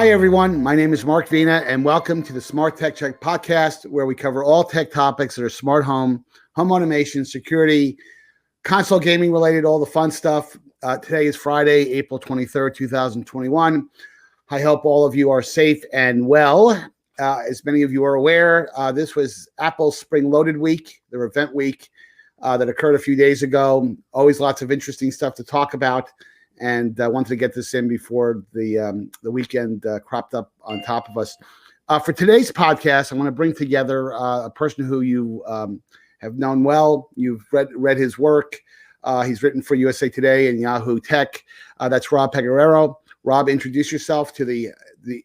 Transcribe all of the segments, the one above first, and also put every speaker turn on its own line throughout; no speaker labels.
Hi, everyone. My name is Mark Vina, and welcome to the Smart Tech Check podcast, where we cover all tech topics that are smart home automation, security, console gaming related, all the fun stuff. Today is Friday, April 23rd, 2021. I hope all of you are safe and well. As many of you are aware, this was Apple's Spring Loaded Week, their event week that occurred a few days ago. Always lots of interesting stuff to talk about. And I wanted to get this in before the weekend cropped up on top of us. For today's podcast, I want to bring together a person who you have known well. You've read his work. He's written for USA Today and Yahoo Tech. That's Rob Pegoraro. Rob, introduce yourself to the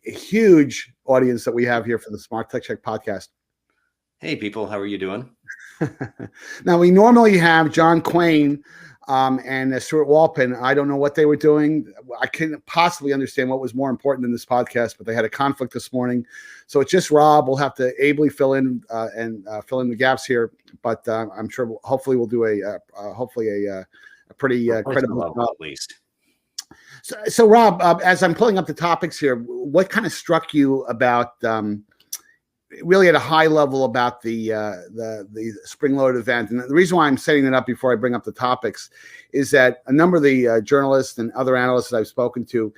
huge audience that we have here for the Smart Tech Check podcast.
Hey, people. How are you doing?
Now, we normally have John Quain and Stuart Walpin. I don't know what they were doing. I couldn't possibly understand what was more important in this podcast, but they had a conflict this morning. So it's just Rob. We'll have to ably fill in fill in the gaps here. But I'm sure hopefully we'll do a pretty credible job at least. So Rob, as I'm pulling up the topics here, what kind of struck you about really at a high level about the Spring Load event? And the reason why I'm setting it up before I bring up the topics is that a number of the journalists and other analysts that I've spoken to,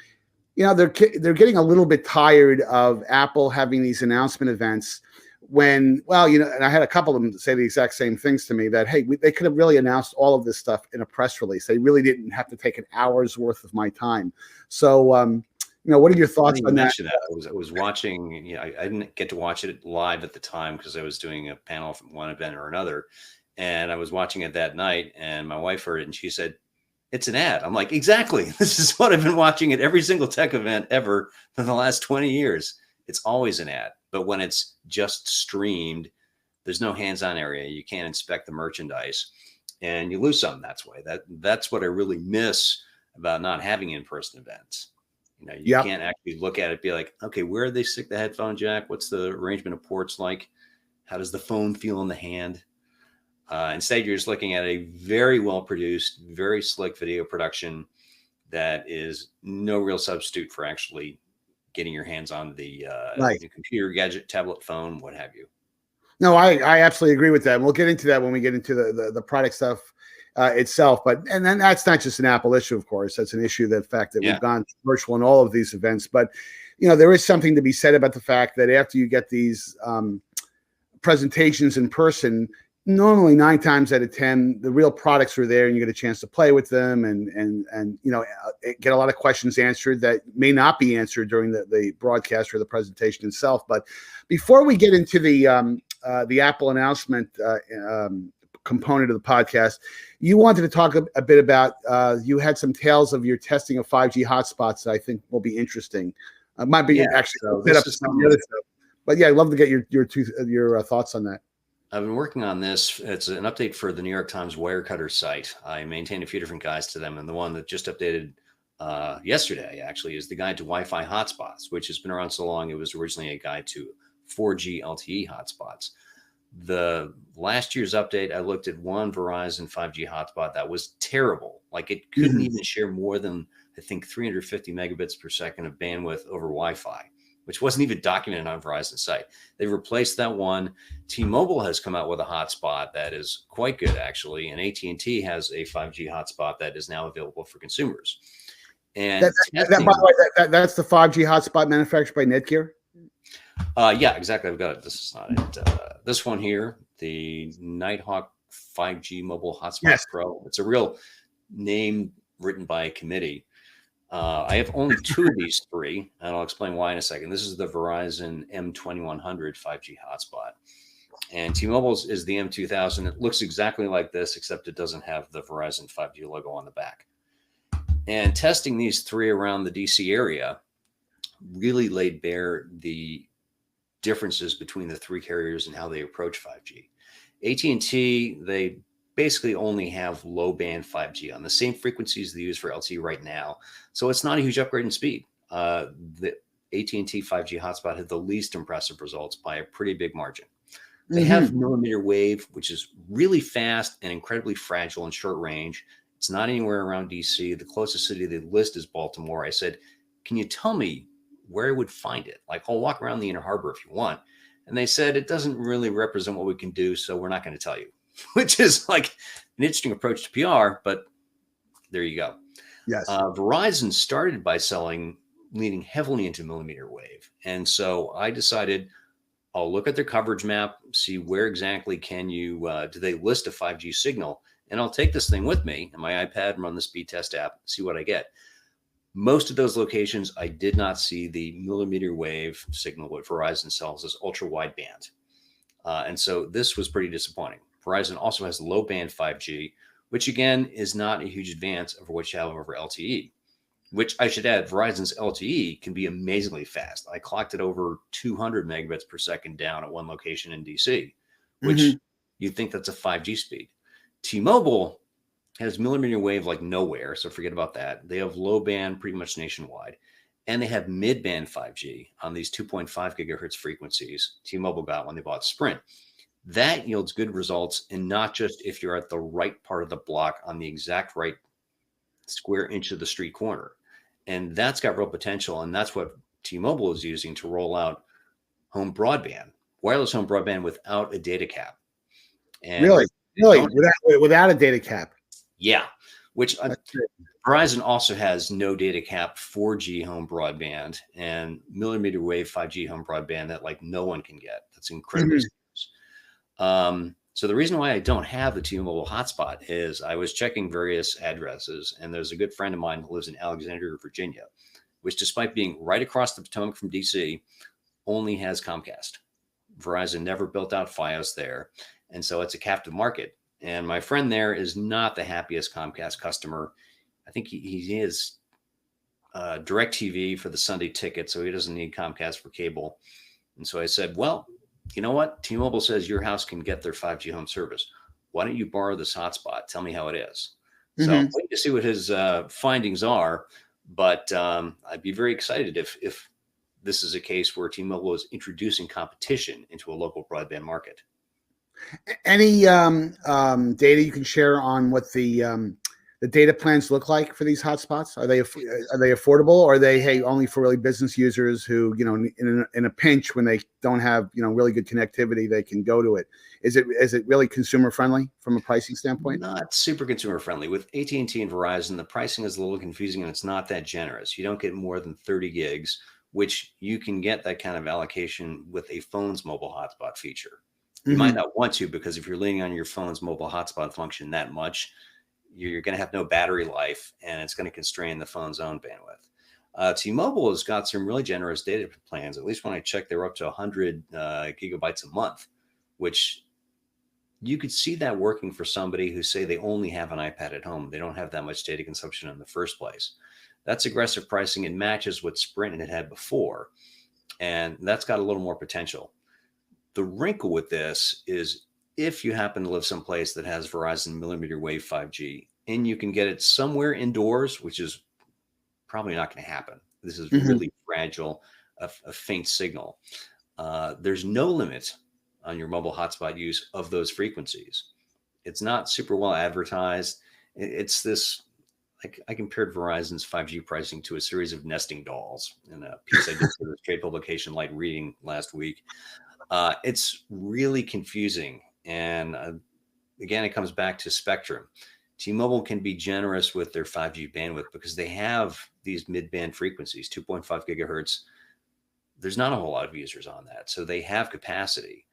they're getting a little bit tired of Apple having these announcement events when, and I had a couple of them say the exact same things to me that, hey, they could have really announced all of this stuff in a press release. They really didn't have to take an hour's worth of my time. So, what are your thoughts on that?
I was watching, I didn't get to watch it live at the time because I was doing a panel from one event or another. And I was watching it that night and my wife heard it and she said, "It's an ad." I'm like, exactly. This is what I've been watching at every single tech event ever for the last 20 years. It's always an ad. But when it's just streamed, there's no hands-on area. You can't inspect the merchandise and you lose something that's way. That's what I really miss about not having in-person events. You can't actually look at it, be like, okay, where do they stick the headphone jack? What's the arrangement of ports like? How does the phone feel in the hand? Instead, you're just looking at a very well-produced, very slick video production that is no real substitute for actually getting your hands on the computer, gadget, tablet, phone, what have you.
No, I absolutely agree with that. And we'll get into that when we get into the product stuff itself. And then that's not just an Apple issue, of course. That's an issue, the fact that we've gone virtual in all of these events. But, there is something to be said about the fact that after you get these presentations in person, normally 9 times out of 10, the real products are there and you get a chance to play with them and get a lot of questions answered that may not be answered during the broadcast or the presentation itself. But before we get into the Apple announcement component of the podcast, you wanted to talk a bit about, you had some tales of your testing of 5G hotspots that I think will be interesting. Might be actually set up some other stuff. But yeah, I'd love to get your thoughts on that.
I've been working on this. It's an update for the New York Times Wirecutter site. I maintain a few different guides to them, and the one that just updated yesterday actually is the guide to Wi-Fi hotspots, which has been around so long. It was originally a guide to 4G LTE hotspots. The last year's update, I looked at one Verizon 5G hotspot that was terrible. Like it couldn't even share more than, I think, 350 megabits per second of bandwidth over Wi-Fi, which wasn't even documented on Verizon's site. They've replaced that one. T-Mobile has come out with a hotspot that is quite good, actually, and AT&T has a 5G hotspot that is now available for consumers. And
by the way, that's the 5G hotspot manufactured by Netgear?
Yeah, exactly. I've got it. This is not it. This one here, the Nighthawk 5G Mobile Hotspot Pro. It's a real name written by a committee. I have only 2 of these 3, and I'll explain why in a second. This is the Verizon M2100 5G hotspot, and T-Mobile's is the M2000. It looks exactly like this, except it doesn't have the Verizon 5G logo on the back. And testing these 3 around the DC area really laid bare the differences between the 3 carriers and how they approach 5G. AT&T, they basically only have low band 5G on the same frequencies they use for LTE right now. So it's not a huge upgrade in speed. The AT&T 5G hotspot had the least impressive results by a pretty big margin. They have millimeter wave, which is really fast and incredibly fragile and short range. It's not anywhere around DC. The closest city they list is Baltimore. I said, can you tell me where I would find it. Like, I'll walk around the Inner Harbor if you want. And they said, it doesn't really represent what we can do, so we're not going to tell you, which is like an interesting approach to PR, but there you go.
Yes.
Verizon started by leaning heavily into millimeter wave. And so I decided I'll look at their coverage map, see where exactly do they list a 5G signal, and I'll take this thing with me and my iPad and run the speed test app, see what I get. Most of those locations, I did not see the millimeter wave signal what Verizon sells as ultra wideband. And so this was pretty disappointing. Verizon also has low band 5G, which again is not a huge advance over what you have over LTE, which I should add, Verizon's LTE can be amazingly fast. I clocked it over 200 megabits per second down at one location in DC, which you'd think that's a 5G speed. T-Mobile has millimeter wave like nowhere, so forget about that. They have low band pretty much nationwide, and they have mid-band 5G on these 2.5 gigahertz frequencies T-Mobile got when they bought Sprint. That yields good results, and not just if you're at the right part of the block on the exact right square inch of the street corner. And that's got real potential, and that's what T-Mobile is using to roll out home broadband, wireless home broadband without a data cap. And
really, without a data cap.
Yeah, which Verizon also has no data cap 4G home broadband and millimeter wave 5G home broadband that like no one can get. That's incredibly scarce. So the reason why I don't have the T-Mobile hotspot is I was checking various addresses, and there's a good friend of mine who lives in Alexandria, Virginia, which despite being right across the Potomac from DC, only has Comcast. Verizon never built out Fios there, and so it's a captive market. And my friend there is not the happiest Comcast customer. I think he is DirecTV for the Sunday ticket, so he doesn't need Comcast for cable. And so I said, well, you know what? T-Mobile says your house can get their 5G home service. Why don't you borrow this hotspot? Tell me how it is. So I'm waiting to see what his findings are. But I'd be very excited if this is a case where T-Mobile is introducing competition into a local broadband market.
Any data you can share on what the data plans look like for these hotspots? Are they affordable, or are they only for really business users who in a pinch when they don't have really good connectivity they can go to it? Is it really consumer friendly from a pricing standpoint?
Not super consumer friendly. With AT&T and Verizon, the pricing is a little confusing and it's not that generous. You don't get more than 30 gigs, which you can get that kind of allocation with a phone's mobile hotspot feature. You might not want to, because if you're leaning on your phone's mobile hotspot function that much, you're going to have no battery life, and it's going to constrain the phone's own bandwidth. T-Mobile has got some really generous data plans. At least when I checked, they were up to 100 gigabytes a month, which you could see that working for somebody who say they only have an iPad at home. They don't have that much data consumption in the first place. That's aggressive pricing. It matches what Sprint had before, and that's got a little more potential. The wrinkle with this is if you happen to live someplace that has Verizon millimeter wave 5G and you can get it somewhere indoors, which is probably not going to happen. This is really fragile, a faint signal. There's no limit on your mobile hotspot use of those frequencies. It's not super well advertised. It's this, I compared Verizon's 5G pricing to a series of nesting dolls in a piece I did for this trade publication Light Reading last week. It's really confusing. And again, it comes back to spectrum. T-Mobile can be generous with their 5G bandwidth because they have these mid-band frequencies, 2.5 gigahertz. There's not a whole lot of users on that, so they have capacity.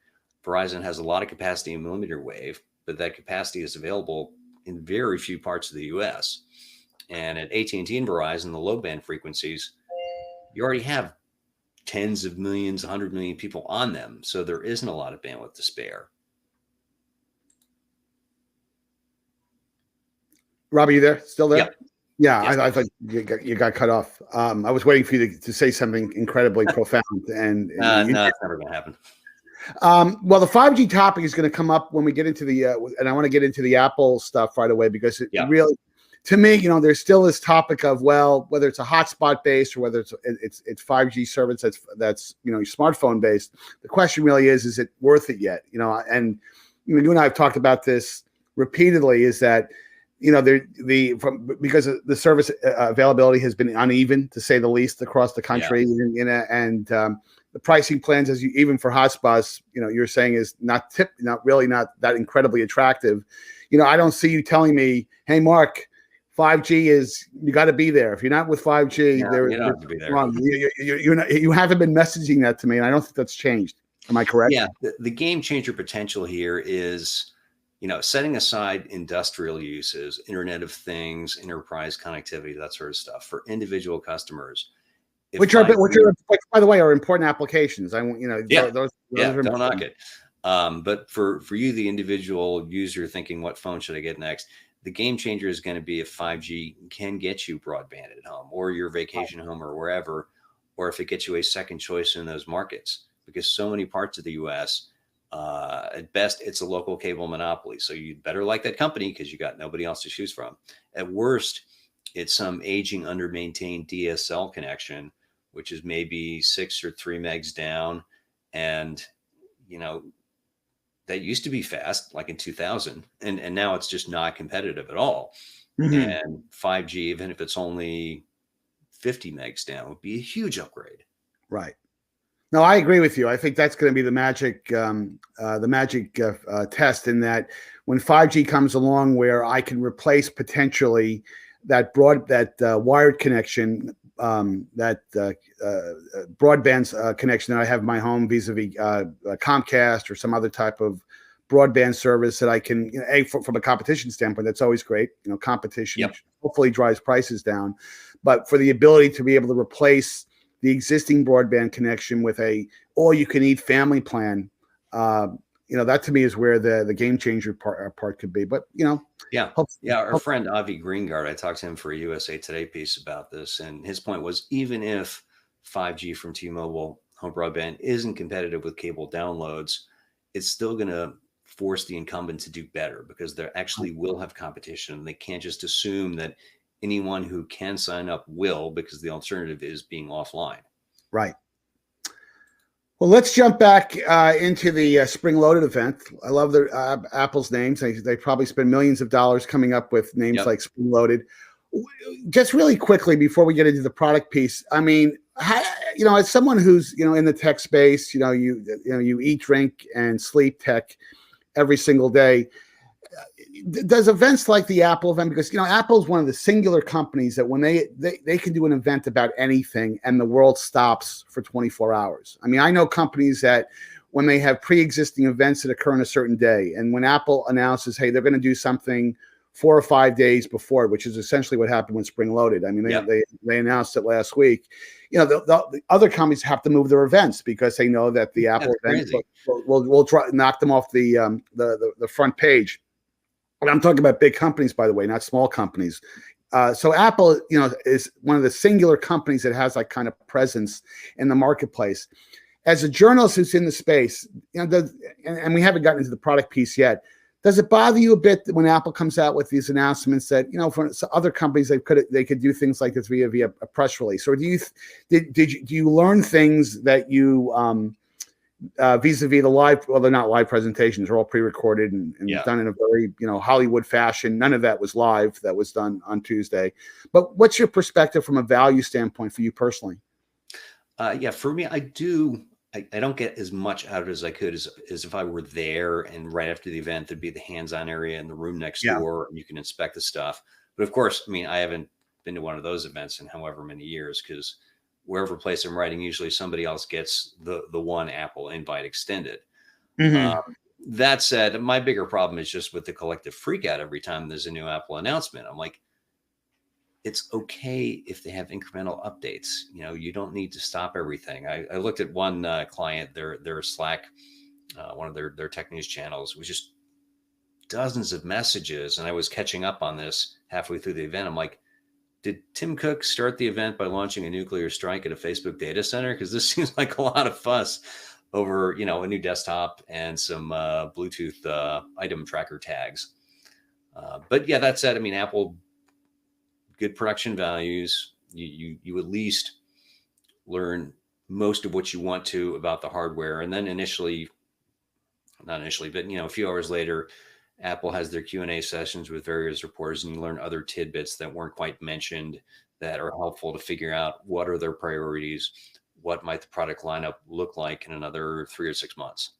Verizon has a lot of capacity in millimeter wave, but that capacity is available in very few parts of the US. And at AT&T and Verizon, the low-band frequencies, you already have tens of millions, 100 million people on them, so there isn't a lot of bandwidth to spare.
Robbie, you there? Still there?
Yeah.
Yes. I thought you got cut off. I was waiting for you to say something incredibly profound. And
no, it's never going to happen.
Well, the 5G topic is going to come up when we get into the, and I want to get into the Apple stuff right away, because it really, to me, there's still this topic of, well, whether it's a hotspot based or whether it's 5G service that's smartphone based. The question really is it worth it yet? And you and I have talked about this repeatedly, is that because the service availability has been uneven, to say the least, across the country. And the pricing plans, even for hotspots, you're saying is not that incredibly attractive. I don't see you telling me, hey, Mark, 5G is, you got to be there. If you're not with 5G,
you don't have to be there.
You haven't been messaging that to me, and I don't think that's changed. Am I correct?
Yeah, the game changer potential here is, setting aside industrial uses, Internet of Things, enterprise connectivity, that sort of stuff for individual customers.
Which are, by the way, are important applications. Those
don't knock it. But for you, the individual user thinking, what phone should I get next? The game changer is going to be if 5G can get you broadband at home or your vacation home or wherever, or if it gets you a second choice in those markets, because so many parts of the U.S., at best, it's a local cable monopoly. So you'd better like that company because you got nobody else to choose from. At worst, it's some aging, under-maintained DSL connection, which is maybe 6 or 3 megs down. And, that used to be fast, like in 2000. And now it's just not competitive at all. Mm-hmm. And 5G, even if it's only 50 megs down, would be a huge upgrade.
Right. No, I agree with you. I think that's going to be the magic test, in that when 5G comes along, where I can replace potentially that wired connection, that broadband connection that I have in my home vis-a-vis Comcast or some other type of broadband service that I can, from a competition standpoint, that's always great. Competition hopefully drives prices down, but for the ability to be able to replace the existing broadband connection with a all-you-can-eat family plan, that to me is where the game changer part could be. But
our friend Avi Greengard, I talked to him for a USA Today piece about this, and his point was, even if 5G from T-Mobile home broadband isn't competitive with cable downloads, it's still going to force the incumbent to do better, because there actually will have competition. They can't just assume that anyone who can sign up will, because the alternative is being offline.
Right. Well, let's jump back into the Spring Loaded event. I love the Apple's names. They probably spend millions of dollars coming up with names like Spring Loaded. Just really quickly before we get into the product piece, I mean, as someone who's in the tech space, you eat, drink, and sleep tech every single day. Does events like the Apple event, because Apple is one of the singular companies that when they can do an event about anything and the world stops for 24 hours. I mean, I know companies that when they have pre-existing events that occur on a certain day, and when Apple announces, hey, they're going to do something 4 or 5 days before, which is essentially what happened with Spring Loaded. I mean, they announced it last week. The other companies have to move their events because they know that the Apple event will knock them off the front page. And I'm talking about big companies, by the way, not small companies. So Apple, is one of the singular companies that has that kind of presence in the marketplace. As a journalist who's in the space, and we haven't gotten into the product piece yet, does it bother you a bit when Apple comes out with these announcements that, for other companies they could do things like this via a press release? Or do you learn things that you vis-a-vis the live, well, they're not live presentations, they're all pre-recorded and done in a very Hollywood fashion. None of that was live, that was done on Tuesday. But what's your perspective from a value standpoint for you personally?
For me, I don't get as much out of it as I could as if I were there, and right after the event there'd be the hands-on area in the room next door and you can inspect the stuff. But of course, I mean, I haven't been to one of those events in however many years, because wherever place I'm writing, usually somebody else gets the one Apple invite extended. Mm-hmm. That said, my bigger problem is just with the collective freak out every time there's a new Apple announcement. I'm like, it's okay if they have incremental updates. You don't need to stop everything. I looked at one client, their Slack, one of their tech news channels, was just dozens of messages. And I was catching up on this halfway through the event. I'm like, did Tim Cook start the event by launching a nuclear strike at a Facebook data center? Because this seems like a lot of fuss over, a new desktop and some Bluetooth item tracker tags. But yeah, that said, I mean, Apple, good production values. You at least learn most of what you want to about the hardware. And then a few hours later, Apple has their Q&A sessions with various reporters, and you learn other tidbits that weren't quite mentioned that are helpful to figure out what are their priorities, what might the product lineup look like in another 3 or 6 months.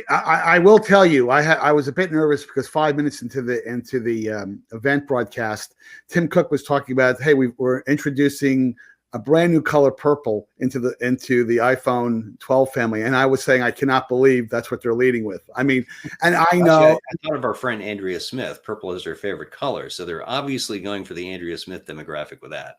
I will tell you, I was a bit nervous because 5 minutes into the event broadcast, Tim Cook was talking about, hey, we're introducing a brand new color purple into the iPhone 12 family, and I was saying I cannot believe that's what they're leading with. I mean, and I know.
Actually, I thought of our friend Andrea Smith. Purple is her favorite color, so they're obviously going for the Andrea Smith demographic with that.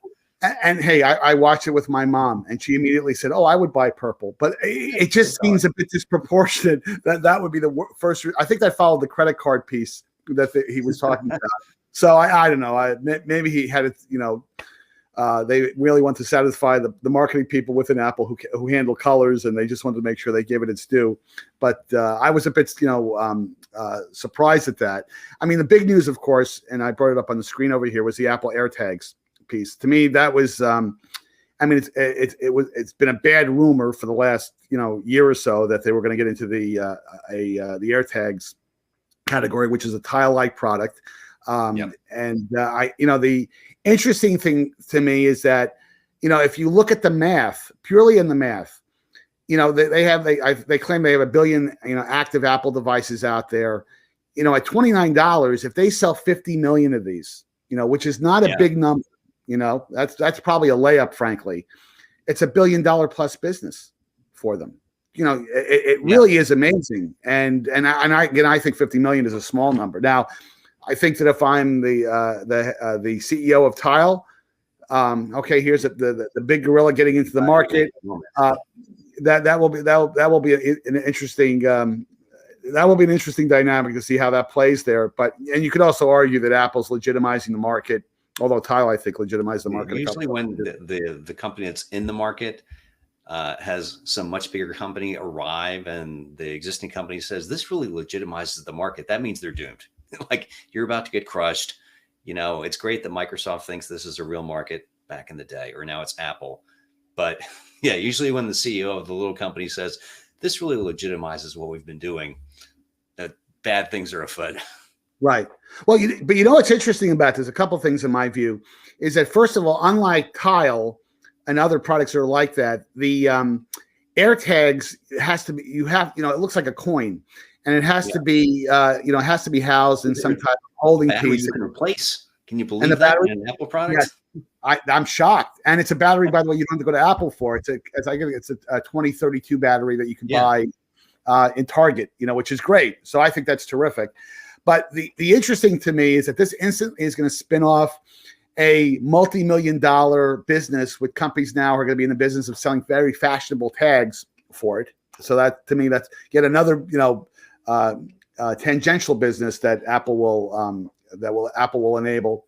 And hey, I watched it with my mom, and she immediately said, "Oh, I would buy purple," but it just seems a bit disproportionate. That would be the first. I think that followed the credit card piece that he was talking about. So I don't know. Maybe he had it. They really want to satisfy the marketing people within Apple who handle colors, and they just wanted to make sure they gave it its due. But I was a bit, surprised at that. I mean, the big news, of course, and I brought it up on the screen over here, was the Apple AirTags piece. To me, that was, it's been a bad rumor for the last year or so that they were going to get into the AirTags category, which is a Tile-like product.
Yep.
And the interesting thing to me is that, if you look at the math, purely in the math, they claim they have 1 billion, active Apple devices out there. At $29, if they sell 50 million of these, which is not a big number, that's probably a layup, frankly. It's $1 billion plus business for them. It really is amazing. And I think 50 million is a small number. Now, I think that if I'm the CEO of Tile, okay, here's the big gorilla getting into the market. That will be an interesting dynamic to see how that plays there. And you could also argue that Apple's legitimizing the market, although Tile, I think, legitimized the market.
Usually, when the company that's in the market has some much bigger company arrive, and the existing company says this really legitimizes the market, that means they're doomed. Like, you're about to get crushed. It's great that Microsoft thinks this is a real market back in the day, or now it's Apple. But yeah, usually when the CEO of the little company says this really legitimizes what we've been doing, that bad things are afoot.
Right. Well, but what's interesting about this, a couple of things in my view, is that first of all, unlike Tile and other products that are like that, the AirTags has to be, it looks like a coin. And it has to be, it has to be housed in some type of holding piece.
You can replace. Can you believe that in an Apple product?
Yes, I'm shocked. And it's a battery, by the way, you don't have to go to Apple for. It's a 2032 battery that you can buy in Target, which is great. So I think that's terrific. But the interesting to me is that this instantly is going to spin off a multi-million-dollar business with companies now who are going to be in the business of selling very fashionable tags for it. So that, to me, that's yet another, tangential business that Apple will enable.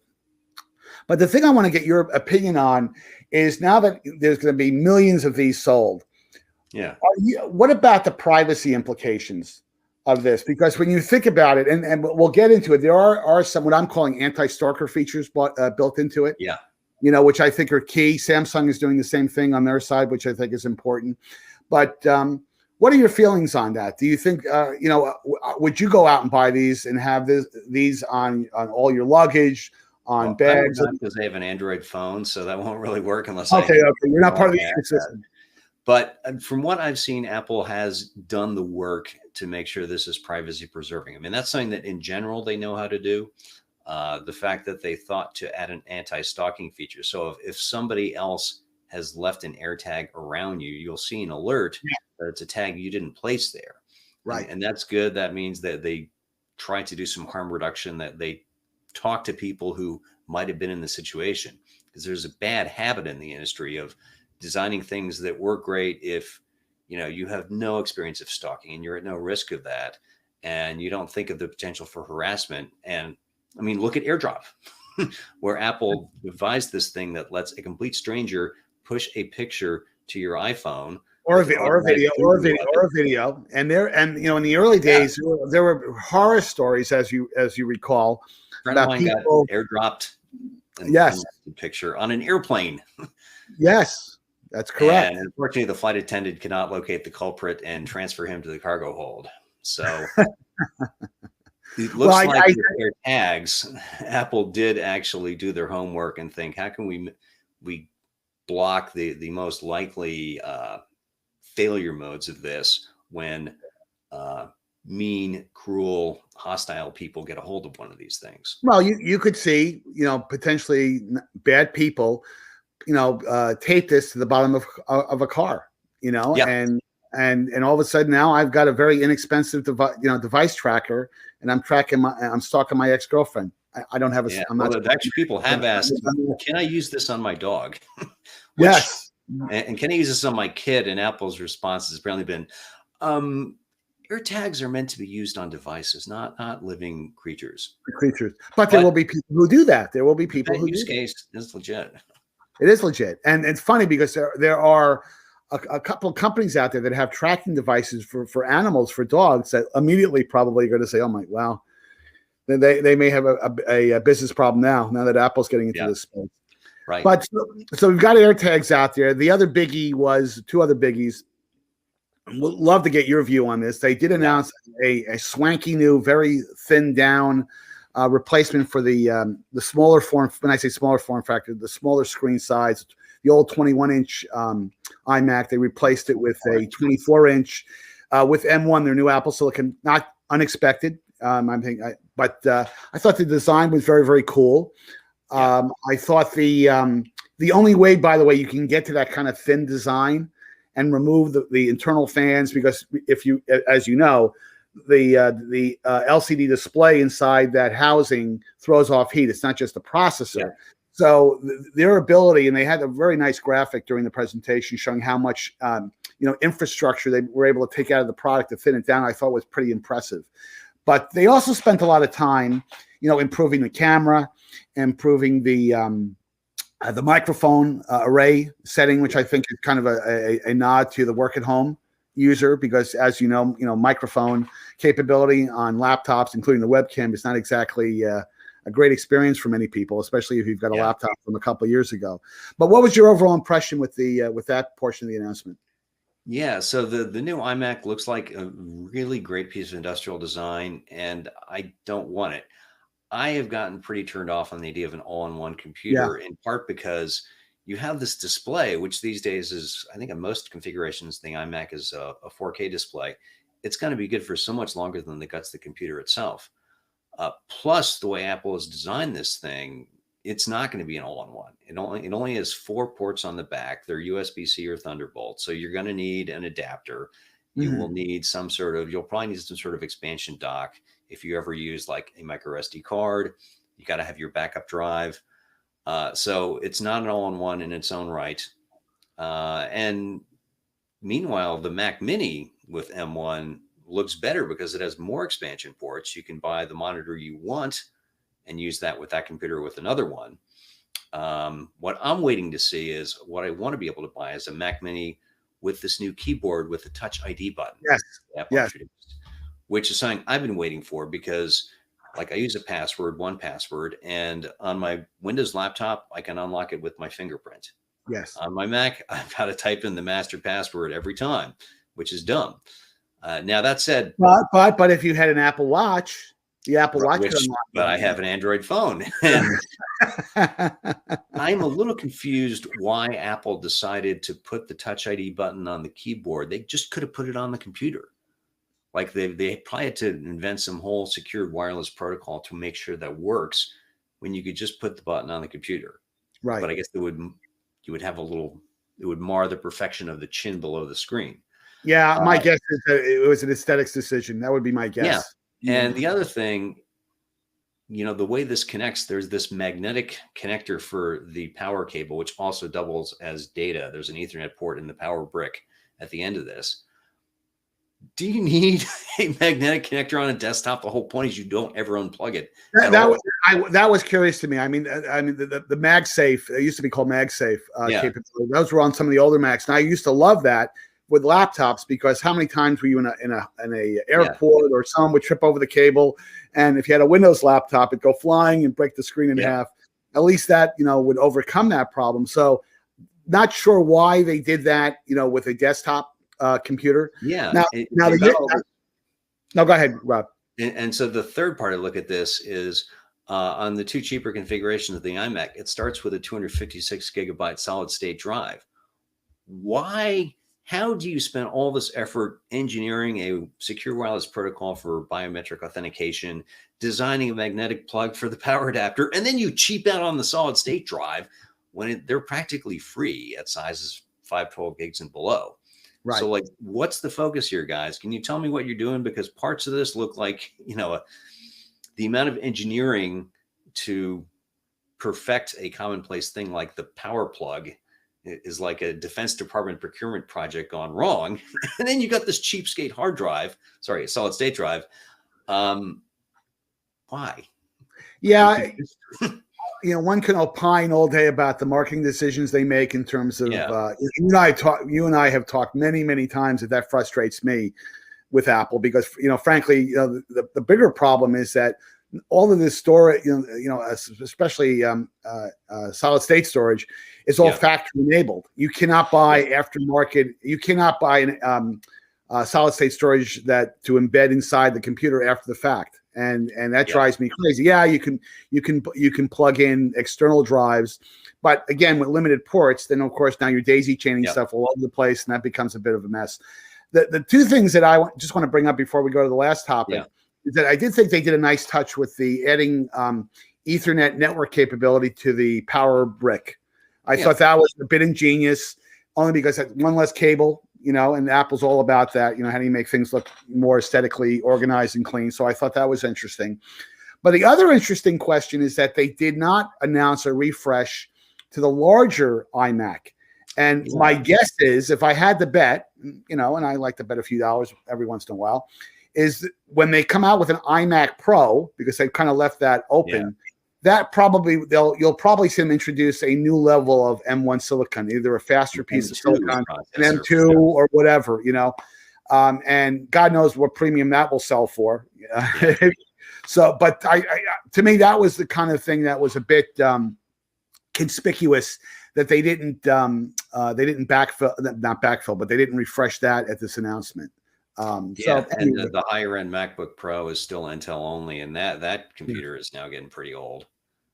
But the thing I want to get your opinion on is, now that there's going to be millions of these sold, what about the privacy implications of this? Because when you think about it, and we'll get into it, there are some what I'm calling anti-stalker features built into it.
Yeah.
Which I think are key. Samsung is doing the same thing on their side, which I think is important. But what are your feelings on that? Do you think, would you go out and buy these and have these on all your luggage, on bags?
Because they have an Android phone, so that won't really work unless
you're not part of the ecosystem.
But from what I've seen, Apple has done the work to make sure this is privacy preserving. I mean, that's something that in general they know how to do. The fact that they thought to add an anti-stalking feature. So if somebody else has left an AirTag around you, you'll see an alert that it's a tag you didn't place there.
Right.
And that's good. That means that they try to do some harm reduction, that they talk to people who might have been in the situation. Because there's a bad habit in the industry of designing things that work great if you have no experience of stalking and you're at no risk of that, and you don't think of the potential for harassment. And I mean, look at AirDrop, where Apple devised this thing that lets a complete stranger push a picture to your iPhone
or a video. And in the early days, there were horror stories, as you recall,
about people airdropped
a
picture on an airplane.
Yes, that's correct.
And unfortunately, the flight attendant cannot locate the culprit and transfer him to the cargo hold. So It looks like with their tags, Apple did actually do their homework and think, how can we block the most likely failure modes of this when mean, cruel, hostile people get a hold of one of these things.
Well, you could see, potentially bad people, tape this to the bottom of a car,
Yeah.
and all of a sudden now I've got a very inexpensive device tracker, and I'm stalking my ex-girlfriend. I don't have a.
Yeah.
I'm not.
Well, actually, people have asked, can I use this on my dog?
Yes.
And can I use this on my kid? And Apple's response has apparently been, your tags are meant to be used on devices, not living creatures.
But there will be people who do that. There will be people who
use case is legit.
It is legit, and it's funny because there are a couple of companies out there that have tracking devices for animals, for dogs, that immediately probably are going to say, "Oh my, wow." They may have a business problem now that Apple's getting into this space.
Right.
But so we've got AirTags out there. The other biggie was two other biggies. We'd love to get your view on this. They did announce a swanky new, very thinned down replacement for the smaller form. When I say smaller form factor, the smaller screen size, the old 21-inch iMac. They replaced it with a 24-inch with M1, their new Apple Silicon. Not unexpected. I thought the design was very, very cool. I thought the only way, by the way, you can get to that kind of thin design and remove the internal fans, because if you, as you know, the LCD display inside that housing throws off heat. It's not just the processor. Yeah. So their ability, and they had a very nice graphic during the presentation showing how much infrastructure they were able to take out of the product to thin it down. I thought was pretty impressive. But they also spent a lot of time, improving the camera, improving the microphone array setting, which I think is kind of a nod to the work at home user, because as you know, microphone capability on laptops, including the webcam, is not exactly a great experience for many people, especially if you've got a laptop from a couple of years ago. But what was your overall impression with that portion of the announcement?
Yeah, so the new iMac looks like a really great piece of industrial design, and I don't want it. I have gotten pretty turned off on the idea of an all-in-one computer, in part because you have this display, which these days is, I think in most configurations, the iMac is a 4K display. It's going to be good for so much longer than the guts of the computer itself. Plus, the way Apple has designed this thing, it's not going to be an all-in-one. It only has 4 ports on the back. They're USB-C or Thunderbolt. So you're going to need an adapter. You will need you'll probably need some sort of expansion dock. If you ever use like a micro SD card, you got to have your backup drive. So it's not an all-in-one in its own right. And meanwhile, the Mac Mini with M1 looks better because it has more expansion ports. You can buy the monitor you want and use that with that computer with another one. What I'm waiting to see is what I want to be able to buy is a Mac Mini with this new keyboard with the Touch ID button.
Yes.
Which is something I've been waiting for, because like I use a password, 1Password, and on my Windows laptop, I can unlock it with my fingerprint.
Yes.
On my Mac, I've got to type in the master password every time, which is dumb. Now that said,
but if you had an Apple Watch, the Apple Watch could unlock.
But I have an Android phone. And I'm a little confused why Apple decided to put the Touch ID button on the keyboard. They just could have put it on the computer. Like they probably had to invent some whole secured wireless protocol to make sure that works when you could just put the button on the computer.
Right.
But I guess it would mar the perfection of the chin below the screen.
Yeah, my guess is that it was an aesthetics decision. That would be my guess.
Yeah. And the other thing, the way this connects, there's this magnetic connector for the power cable, which also doubles as data. There's an Ethernet port in the power brick at the end of this. Do you need a magnetic connector on a desktop? The whole point is you don't ever unplug it.
That was curious to me. I mean, the MagSafe, it used to be called MagSafe capability. Those were on some of the older Macs, and I used to love that with laptops, because how many times were you in a airport or someone would trip over the cable, and if you had a Windows laptop, it'd go flying and break the screen in half. At least that would overcome that problem. So, not sure why they did that. With a desktop computer.
Yeah.
Now, no, go ahead, Rob.
And so the third part I look at this is on the two cheaper configurations of the iMac, it starts with a 256 gigabyte solid state drive. Why? How do you spend all this effort engineering a secure wireless protocol for biometric authentication, designing a magnetic plug for the power adapter, and then you cheap out on the solid state drive when they're practically free at sizes 512 gigs and below?
Right.
So, like, what's the focus here, guys? Can you tell me what you're doing? Because parts of this look like, the amount of engineering to perfect a commonplace thing like the power plug is like a Defense Department procurement project gone wrong. And then you got this cheapskate hard drive, sorry, a solid state drive. Why?
Yeah. One can opine all day about the marketing decisions they make in terms of, you and I have talked many, many times that frustrates me with Apple because, frankly, the bigger problem is that all of this storage, especially solid state storage, is all factory enabled. You cannot buy aftermarket. You cannot buy solid state storage to embed inside the computer after the fact, and that drives me crazy. Yeah, you can plug in external drives, but again with limited ports. Then of course now you're daisy chaining stuff all over the place, and that becomes a bit of a mess. The two things that I just want to bring up before we go to the last topic is that I did think they did a nice touch with the adding Ethernet network capability to the power brick. I thought that was a bit ingenious, only because it's one less cable, and Apple's all about that. How do you make things look more aesthetically organized and clean? So I thought that was interesting. But the other interesting question is that they did not announce a refresh to the larger iMac. And my guess is, if I had to bet, and I like to bet a few dollars every once in a while, is when they come out with an iMac Pro, because they kind of left that open, that probably you'll probably see them introduce a new level of M1 silicon, either a faster piece of silicon, an M2 or whatever, and God knows what premium that will sell for. So, but to me, that was the kind of thing that was a bit conspicuous, that they didn't backfill, not backfill, but they didn't refresh that at this announcement.
And the higher end MacBook Pro is still Intel only, and that computer is now getting pretty old.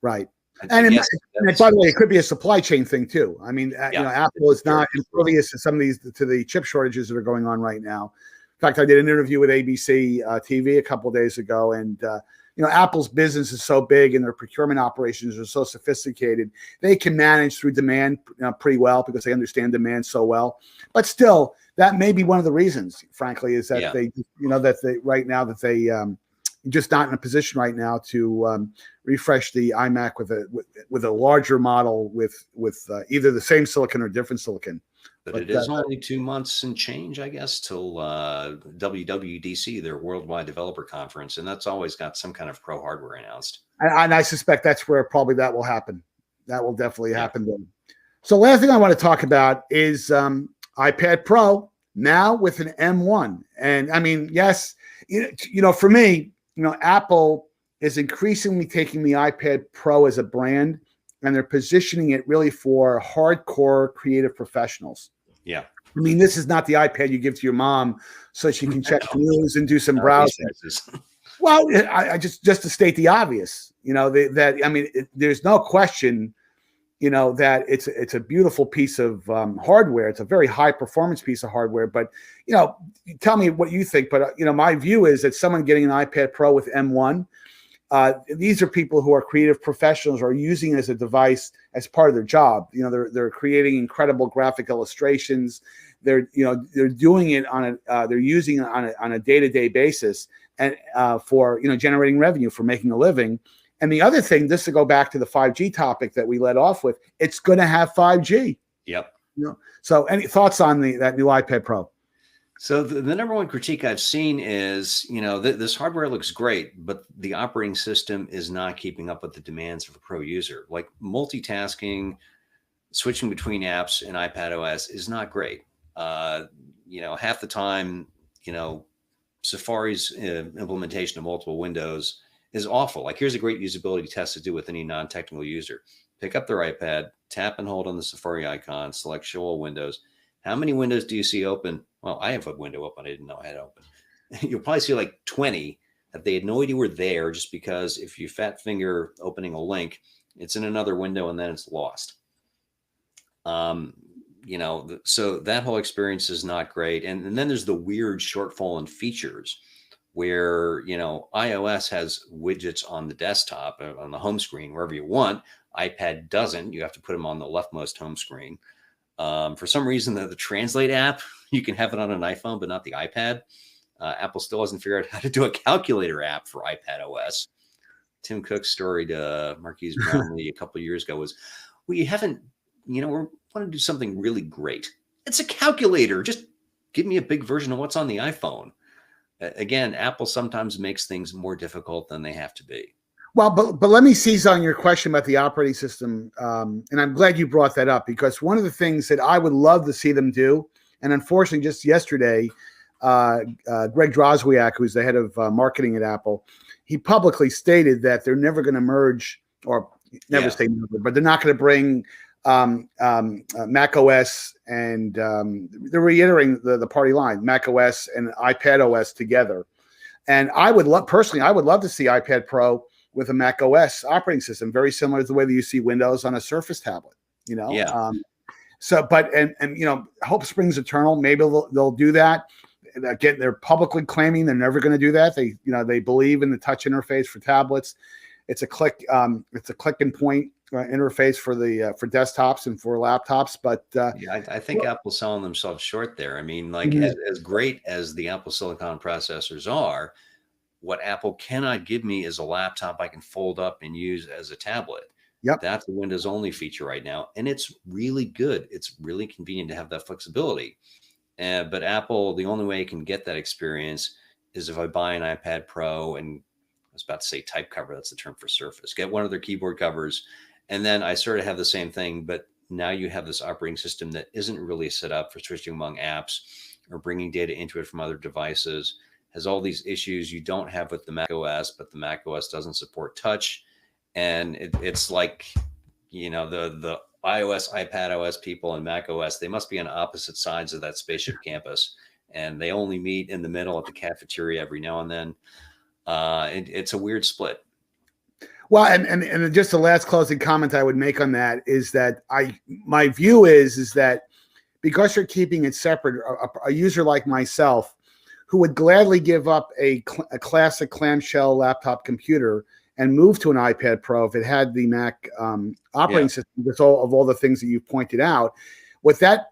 Right. And by the way, it could be a supply chain thing too. I mean, Apple is not impervious to some of the chip shortages that are going on right now. In fact, I did an interview with ABC TV a couple of days ago, and Apple's business is so big and their procurement operations are so sophisticated. They can manage through demand pretty well because they understand demand so well. But still, that may be one of the reasons, frankly, is that they right now that they just not in a position right now to refresh the iMac with a larger model with either the same silicon or different silicon.
But it is only 2 months and change, I guess, till WWDC, their Worldwide Developer Conference, and that's always got some kind of pro hardware announced.
And I suspect that's where probably that will happen. That will definitely happen then. So last thing I want to talk about is iPad Pro now with an M1. And I mean, yes, for me, Apple is increasingly taking the iPad Pro as a brand, and they're positioning it really for hardcore creative professionals.
Yeah.
I mean, this is not the iPad you give to your mom so she can check the news and do some browsing. Well, I just to state the obvious, there's no question, that it's a beautiful piece of hardware. It's a very high performance piece of hardware. But, tell me what you think. But, my view is that someone getting an iPad Pro with M1, these are people who are creative professionals, are using it as a device as part of their job. They're creating incredible graphic illustrations. They're doing it they're using it on a day-to-day basis, and for generating revenue, for making a living. And the other thing, just to go back to the 5G topic that we led off with, it's going to have 5G.
Yep.
So any thoughts on that new iPad Pro?
So the number one critique I've seen is, this hardware looks great, but the operating system is not keeping up with the demands of a pro user. Like multitasking, switching between apps in iPad OS is not great. Half the time, Safari's implementation of multiple windows is awful. Like, here's a great usability test to do with any non-technical user. Pick up their iPad, tap and hold on the Safari icon, select show all windows. How many windows do you see open? Well, I have a window open. I didn't know I had open. You'll probably see like 20 that they had no idea were there, just because if you fat finger opening a link, it's in another window and then it's lost. So that whole experience is not great. And then there's the weird shortfall in features where, iOS has widgets on the desktop, on the home screen, wherever you want. iPad doesn't. You have to put them on the leftmost home screen. For some reason, the Translate app, you can have it on an iPhone, but not the iPad. Apple still hasn't figured out how to do a calculator app for iPad OS. Tim Cook's story to Marquise Brownlee a couple of years ago was, well, you haven't, we want to do something really great. It's a calculator. Just give me a big version of what's on the iPhone. Again, Apple sometimes makes things more difficult than they have to be.
Well, but let me seize on your question about the operating system. And I'm glad you brought that up, because one of the things that I would love to see them do, and unfortunately just yesterday, Greg Drozwiak, who's the head of marketing at Apple, he publicly stated that they're never going to merge, or never say never, but they're not going to bring Mac OS and they're reiterating the party line, Mac OS and iPad OS together. And I would love to see iPad Pro with a Mac OS operating system, very similar to the way that you see Windows on a Surface tablet, hope springs eternal. Maybe they'll do that. Again, they're publicly claiming they're never going to do that. They believe in the touch interface for tablets. It's a click and point interface for desktops and for laptops. But
I think Apple's selling themselves short there. I mean, as great as the Apple Silicon processors are, what Apple cannot give me is a laptop I can fold up and use as a tablet.
Yep.
That's the Windows only feature right now. And it's really good. It's really convenient to have that flexibility. But Apple, the only way I can get that experience is if I buy an iPad Pro, and I was about to say type cover, that's the term for Surface, get one of their keyboard covers. And then I sort of have the same thing, but now you have this operating system that isn't really set up for switching among apps or bringing data into it from other devices. Has all these issues you don't have with the Mac OS, but the Mac OS doesn't support touch. And it's like, the iOS, iPad OS people and Mac OS, they must be on opposite sides of that spaceship campus. And they only meet in the middle at the cafeteria every now and then. It's a weird split.
Well, and just the last closing comment I would make on that is that my view is that because you're keeping it separate, a user like myself, who would gladly give up a classic clamshell laptop computer and move to an iPad Pro if it had the Mac operating system with all the things that you've pointed out. What that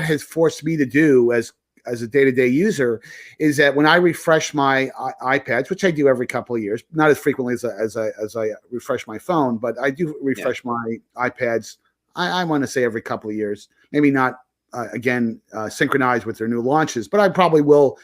has forced me to do as a day-to-day user is that when I refresh my iPads, which I do every couple of years, not as frequently as I refresh my phone, but I do refresh my iPads. I want to say every couple of years, maybe not synchronized with their new launches, but I probably will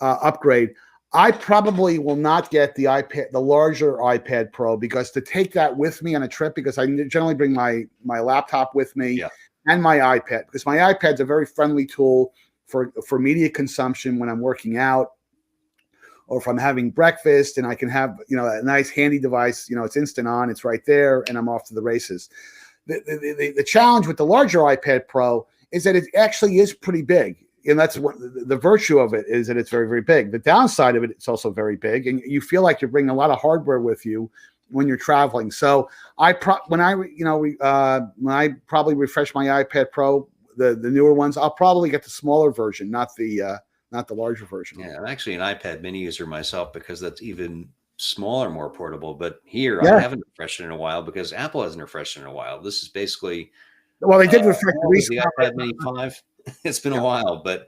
upgrade. I probably will not get the larger iPad Pro, because to take that with me on a trip, because I generally bring my laptop with me and my iPad, because my iPad's a very friendly tool for media consumption when I'm working out or if I'm having breakfast, and I can have, a nice handy device, it's instant on, it's right there, and I'm off to the races. The challenge with the larger iPad Pro is that it actually is pretty big. And that's what the virtue of it is, that it's very, very big. The downside of it, it's also very big. And you feel like you're bringing a lot of hardware with you when you're traveling. So when I probably refresh my iPad Pro, the newer ones, I'll probably get the smaller version, not the larger version.
Yeah, I'm actually an iPad mini user myself, because that's even smaller, more portable. But here I haven't refreshed it in a while, because Apple hasn't refreshed it in a while. This is basically
they did refresh
the iPad Mini 5. It's been a while, but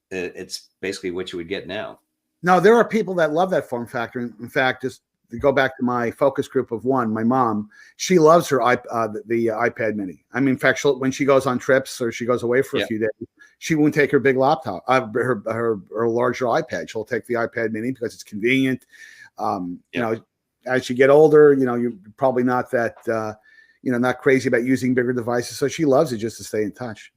it's basically what you would get now.
No, there are people that love that form factor. In fact, just to go back to my focus group of one, my mom, she loves her the iPad Mini. I mean, in fact, when she goes on trips or she goes away for a few days, she won't take her big laptop, her larger iPad. She'll take the iPad Mini because it's convenient. As you get older, you're probably not that not crazy about using bigger devices. So she loves it just to stay in touch.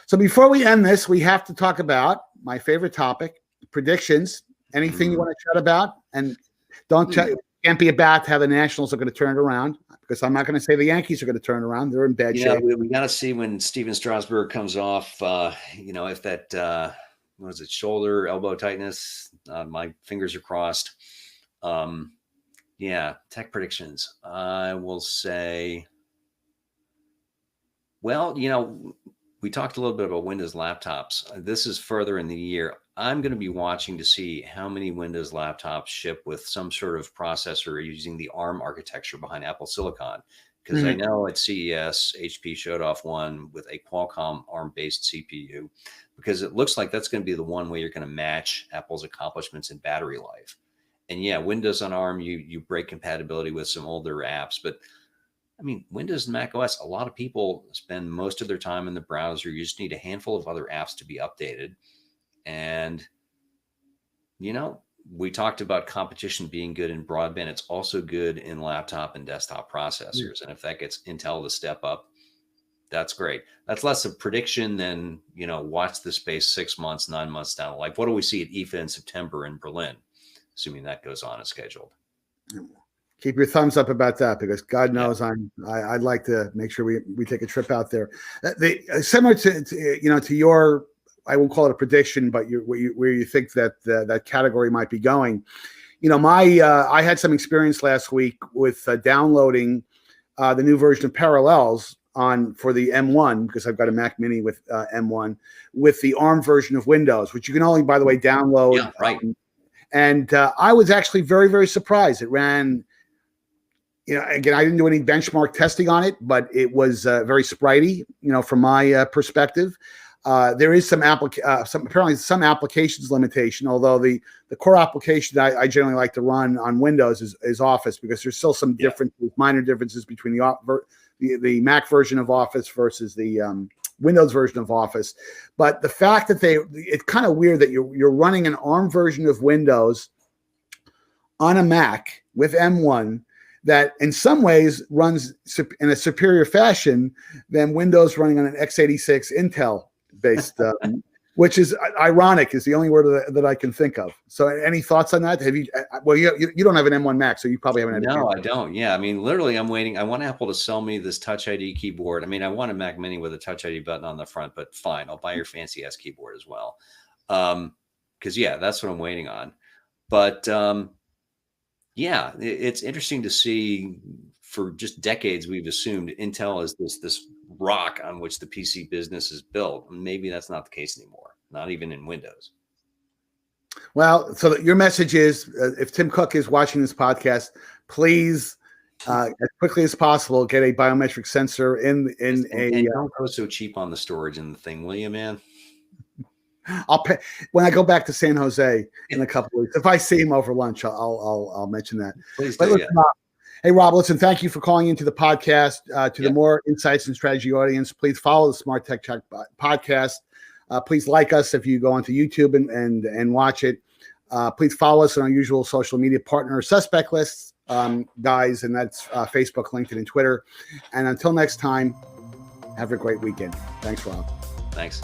So before we end this, we have to talk about my favorite topic, predictions. Anything you want to chat about? And can't be about how the Nationals are going to turn it around, because I'm not going to say the Yankees are going to turn it around. They're in bad shape.
We got to see when Steven Strasburg comes off, if that, shoulder, elbow tightness, My fingers are crossed. Yeah, tech predictions. I will say, well, we talked a little bit about Windows laptops. This is further in the year. I'm going to be watching to see how many Windows laptops ship with some sort of processor using the ARM architecture behind Apple Silicon. Because I know at CES, HP showed off one with a Qualcomm ARM-based CPU, because it looks like that's going to be the one way you're going to match Apple's accomplishments in battery life. And yeah, Windows on ARM, you break compatibility with some older apps, but I mean, Windows and Mac OS, a lot of people spend most of their time in the browser. You just need a handful of other apps to be updated. And, we talked about competition being good in broadband. It's also good in laptop and desktop processors. And if that gets Intel to step up, that's great. That's less a prediction than, watch the space 6 months, 9 months down. Like, what do we see at IFA in September in Berlin, assuming that goes on as scheduled?
Keep your thumbs up about that, because God knows I'd like to make sure we take a trip out there. Similar to your, I won't call it a prediction, but where you think that that category might be going. I had some experience last week with downloading the new version of Parallels for the M1, because I've got a Mac Mini with M1 with the ARM version of Windows, which you can only, by the way, download.
Yeah, right.
And I was actually very, very surprised. It ran. Again, I didn't do any benchmark testing on it, but it was very spritey, from my perspective. There is apparently some applications limitation, although the core application I generally like to run on Windows is Office, because there's still some minor differences between the Mac version of Office versus the Windows version of Office. But the fact that it's kind of weird that you're running an ARM version of Windows on a Mac with M1 that in some ways runs in a superior fashion than Windows running on an x86 Intel-based, which is ironic, is the only word that I can think of. So any thoughts on that? Have you? Well, you don't have an M1 Mac, so you probably haven't had
No, I don't. Yeah, I mean, literally, I'm waiting. I want Apple to sell me this Touch ID keyboard. I mean, I want a Mac Mini with a Touch ID button on the front, but fine, I'll buy your fancy-ass keyboard as well. Because, that's what I'm waiting on. But yeah, it's interesting to see. For just decades, we've assumed Intel is this rock on which the PC business is built. Maybe that's not the case anymore, not even in Windows.
Well, so your message is, if Tim Cook is watching this podcast, please, as quickly as possible, get a biometric sensor in a.
Don't go so cheap on the storage in the thing, will you, man?
I'll pay when I go back to San Jose in a couple of weeks. If I see him over lunch, I'll mention that.
Please
do.
Listen,
hey, Rob, listen, thank you for calling into the podcast. To the More Insights and Strategy audience, please follow the Smart Tech Chat podcast. Please like us if you go onto YouTube and watch it. Please follow us on our usual social media partner suspect lists, guys, and that's Facebook, LinkedIn, and Twitter. And until next time, have a great weekend. Thanks, Rob.
Thanks.